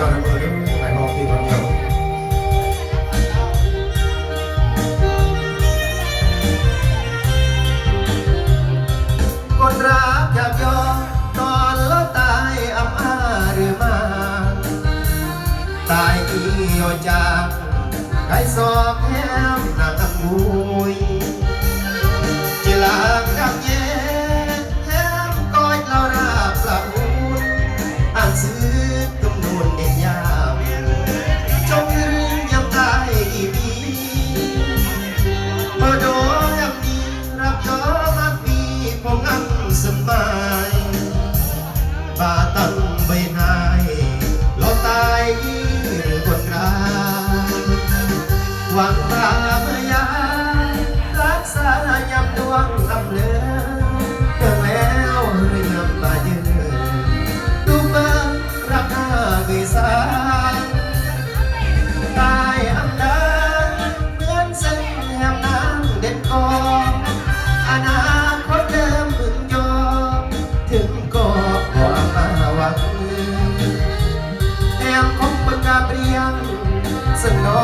ยวนะมือด้วยไหนมองที่คนเดียวคนรักอยากยอมตอนแล้วตายอำอาหรือมาตายเกี่ยวจากใครสอบแย้มนางบุยจิลางดังแย้แย้มก้อยเราราบละอุ่นอ่านซื้อตุ้มนูนเด็ดยามจงยืนยังตายอีบีเมื่อโดนยังมีรับยอมาปีผมงั้นสมัยบาตั้งใบนายเราตายหรือคนร้ายหวังตาเมื่อยายรักษายำดวงลำเลือเกิดแล้วเรียบมาเยือดูเบิ้งรักหน้าเกษาตายอันดังเหมือนเส้นแหมน้ำเด็ดกองอนาคตเดิมมึงยอมถึงก็ขอมาหวังแอมคงเปิดกาเปรียงสนอ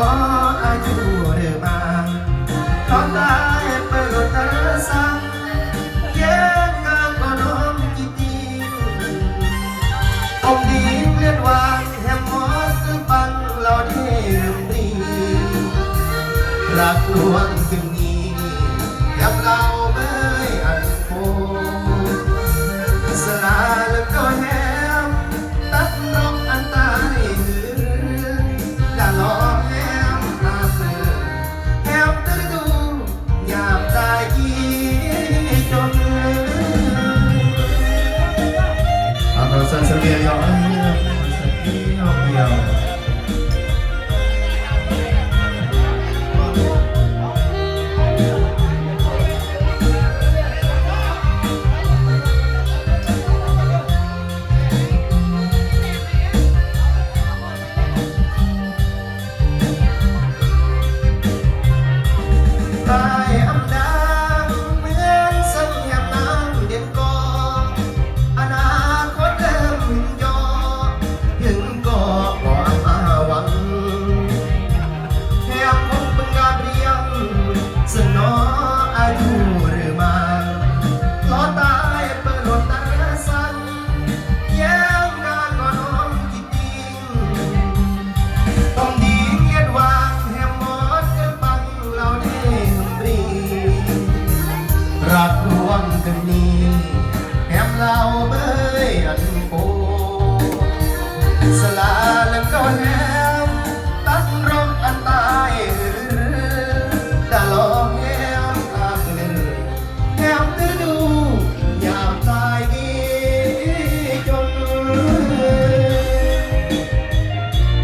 อายุเรือมาตอนตายเปิดรถตะสังแย่งงานก็น้องจิตติองดีเลือดวางแหมมอสคือฟังเราเทมรีรักลวงถึงนี้กับเราเมื่ออันโคสลาแล้วก็แหมตัดรอกอันตายหืออย่าหลอกแหมตาเสือแหมตื้อดูยามตายยีจนเอาตัวสั่นเสียย้อนสักทีเดียวตายอำดังเหมือนสัญญาน้ำเด่นกองอนาคตเดิมยอถึงก็บอกมาหวังแค่คงเป็นการเรียงสนออายุหรือมาล้อตายเปิดรถตาสันแย้งงานก็น้องจิตติงต้องดีเกียรติวางแหมมอดเกินฟังเราเทมรีรักรวมกันนี้แหมเราเมื่อยอันโปสลาแล้วก็แหมตัดรบอันตายตลอดแหมตาเกลือแหมตื้อดูยามตายดีจน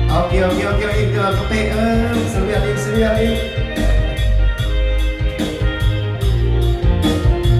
เอาเกี่ยวอีกเดือกระเตะเสียอีก